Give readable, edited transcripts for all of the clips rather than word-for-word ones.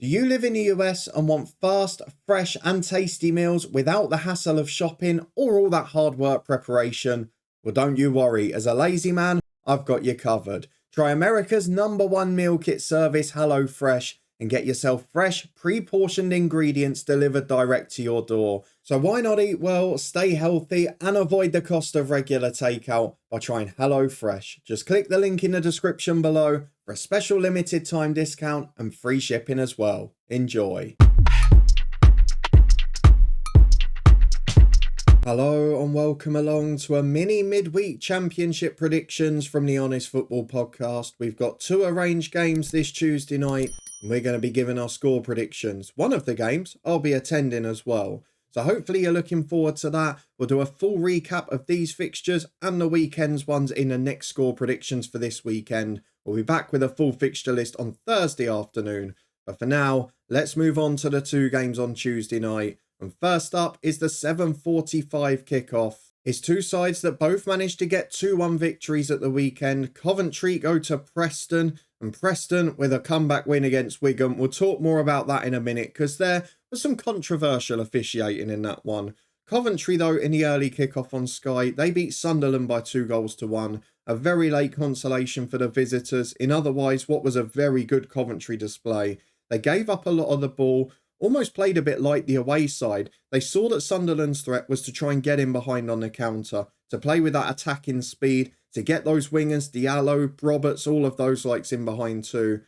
Do you live in the US and want fast, fresh and tasty meals without the hassle of shopping or all that hard work preparation? Well, don't you worry, as a lazy man, I've got you covered. Try America's #1 meal kit service, HelloFresh, and get yourself fresh, pre-portioned ingredients delivered direct to your door. So why not eat well, stay healthy, and avoid the cost of regular takeout by trying HelloFresh? Just click the link in the description below for a special limited time discount and free shipping as well. Enjoy. Hello and welcome along to a mini midweek championship predictions from the Honest Football Podcast. We've got 2 arranged games this Tuesday night and we're going to be giving our score predictions. One of the games I'll be attending as well. So hopefully you're looking forward to that. We'll do a full recap of these fixtures and the weekend's ones in the next score predictions for this weekend. We'll be back with a full fixture list on Thursday afternoon. But for now, let's move on to the 2 games on Tuesday night. And first up is the 7:45 kickoff. It's 2 sides that both managed to get 2-1 victories at the weekend. Coventry go to Preston, and Preston with a comeback win against Wigan. We'll talk more about that in a minute because there was some controversial officiating in that one. Coventry, though, in the early kickoff on Sky, they beat Sunderland by 2-1. A very late consolation for the visitors in otherwise what was a very good Coventry display. They gave up a lot of the ball, almost played a bit like the away side. They saw that Sunderland's threat was to try and get in behind on the counter, to play with that attacking speed, to get those wingers, Diallo, Roberts, all of those likes in behind too.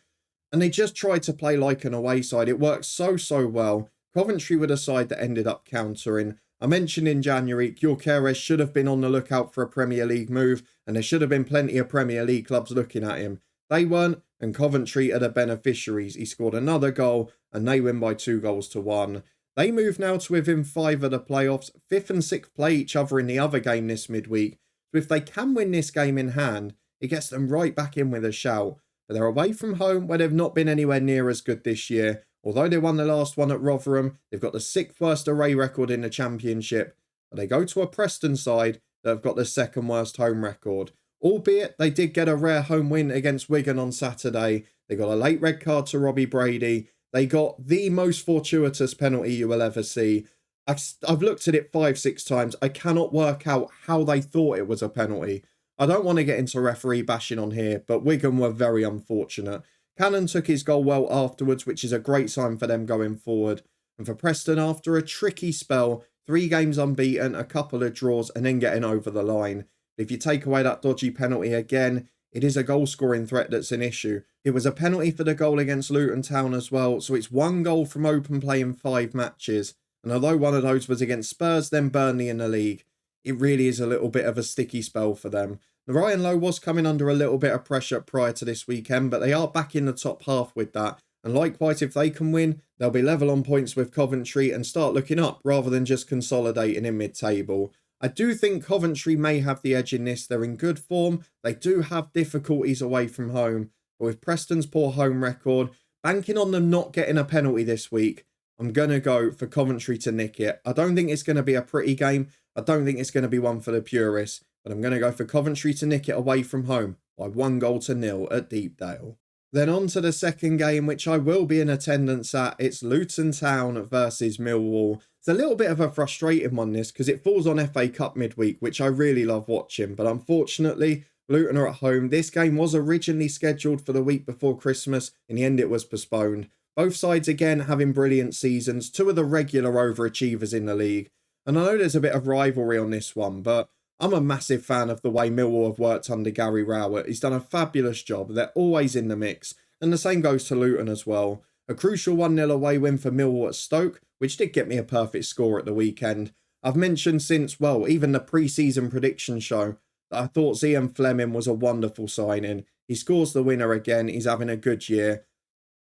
And they just tried to play like an away side. It worked so well. Coventry were the side that ended up countering. I mentioned in January, Gyökeres should have been on the lookout for a Premier League move, and there should have been plenty of Premier League clubs looking at him. They weren't, and Coventry are the beneficiaries. He scored another goal, and they win by 2-1. They move now to within 5 of the playoffs. 5th and 6th play each other in the other game this midweek. So if they can win this game in hand, it gets them right back in with a shout. But they're away from home, where they've not been anywhere near as good this year. Although they won the last one at Rotherham, they've got the 6th worst away record in the Championship. But they go to a Preston side that have got the 2nd worst home record. Albeit, they did get a rare home win against Wigan on Saturday. They got a late red card to Robbie Brady. They got the most fortuitous penalty you will ever see. I've looked at it 5-6 times. I cannot work out how they thought it was a penalty. I don't want to get into referee bashing on here, but Wigan were very unfortunate. Cannon took his goal well afterwards, which is a great sign for them going forward. And for Preston, after a tricky spell, 3 games unbeaten, a couple of draws, and then getting over the line. If you take away that dodgy penalty again, it is a goal-scoring threat that's an issue. It was a penalty for the goal against Luton Town as well, so it's 1 goal from open play in 5 matches. And although one of those was against Spurs, then Burnley in the league, it really is a little bit of a sticky spell for them. Ryan Lowe was coming under a little bit of pressure prior to this weekend, but they are back in the top half with that. And likewise, if they can win, they'll be level on points with Coventry and start looking up rather than just consolidating in mid-table. I do think Coventry may have the edge in this. They're in good form. They do have difficulties away from home. But with Preston's poor home record, banking on them not getting a penalty this week, I'm going to go for Coventry to nick it. I don't think it's going to be a pretty game. I don't think it's going to be one for the purists. But I'm going to go for Coventry to nick it away from home by 1-0 at Deepdale. Then on to the second game, which I will be in attendance at. It's Luton Town versus Millwall. It's a little bit of a frustrating one, this, because it falls on FA Cup midweek, which I really love watching. But unfortunately, Luton are at home. This game was originally scheduled for the week before Christmas. In the end, it was postponed. Both sides, again, having brilliant seasons. 2 of the regular overachievers in the league. And I know there's a bit of rivalry on this one, but I'm a massive fan of the way Millwall have worked under Gary Rowett. He's done a fabulous job. They're always in the mix. And the same goes to Luton as well. A crucial 1-0 away win for Millwall at Stoke, which did get me a perfect score at the weekend. I've mentioned since, well, even the pre-season prediction show, that I thought Zian Fleming was a wonderful signing. He scores the winner again. He's having a good year.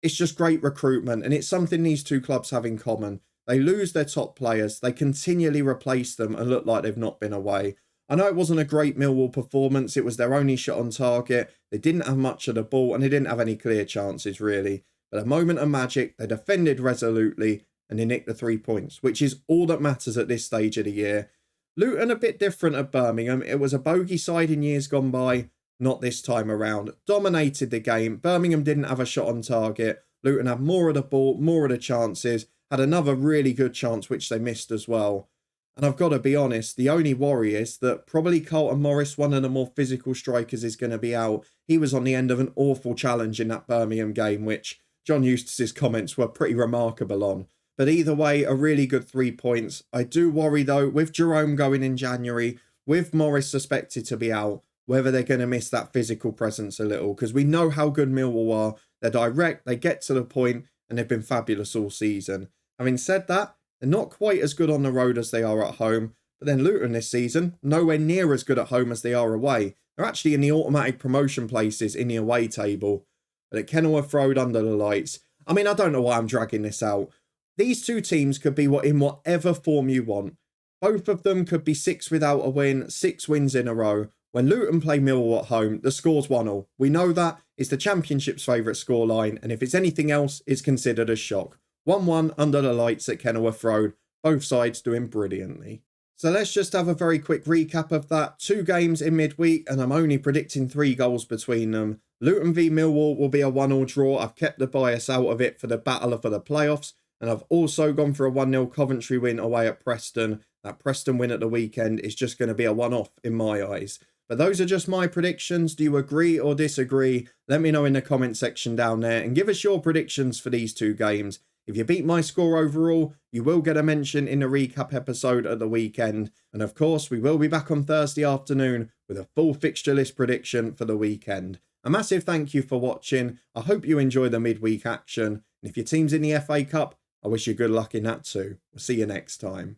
It's just great recruitment, and it's something these 2 clubs have in common. They lose their top players. They continually replace them and look like they've not been away. I know it wasn't a great Millwall performance. It was their only shot on target. They didn't have much of the ball and they didn't have any clear chances, really. But a moment of magic, they defended resolutely and they nicked the 3 points, which is all that matters at this stage of the year. Luton a bit different at Birmingham. It was a bogey side in years gone by. Not this time around. Dominated the game. Birmingham didn't have a shot on target. Luton had more of the ball, more of the chances, had another really good chance which they missed as well. And I've got to be honest, the only worry is that probably Carlton Morris, one of the more physical strikers, is going to be out. He was on the end of an awful challenge in that Birmingham game, which John Eustace's comments were pretty remarkable on. But either way, a really good 3 points. I do worry though, with Jerome going in January, with Morris suspected to be out, whether they're going to miss that physical presence a little, because we know how good Millwall are. They're direct, they get to the point, and they've been fabulous all season. Having said that, they're not quite as good on the road as they are at home, but then Luton this season, nowhere near as good at home as they are away. They're actually in the automatic promotion places in the away table. But at Kenilworth Road under the lights, I mean, I don't know why I'm dragging this out. These two teams could be in whatever form you want. Both of them could be 6 without a win, 6 wins in a row. When Luton play Millwall at home, the score's 1-1. We know that is the Championship's favourite scoreline, and if it's anything else, it's considered a shock. 1-1 under the lights at Kenilworth Road, both sides doing brilliantly. So let's just have a very quick recap of that. 2 games in midweek, and I'm only predicting 3 goals between them. Luton v Millwall will be a 1-1 draw. I've kept the bias out of it for the battle for the playoffs, and I've also gone for a 1-0 Coventry win away at Preston. That Preston win at the weekend is just going to be a one-off in my eyes. But those are just my predictions. Do you agree or disagree? Let me know in the comment section down there and give us your predictions for these 2 games. If you beat my score overall, you will get a mention in the recap episode at the weekend. And of course, we will be back on Thursday afternoon with a full fixture list prediction for the weekend. A massive thank you for watching. I hope you enjoy the midweek action. And if your team's in the FA Cup, I wish you good luck in that too. We'll see you next time.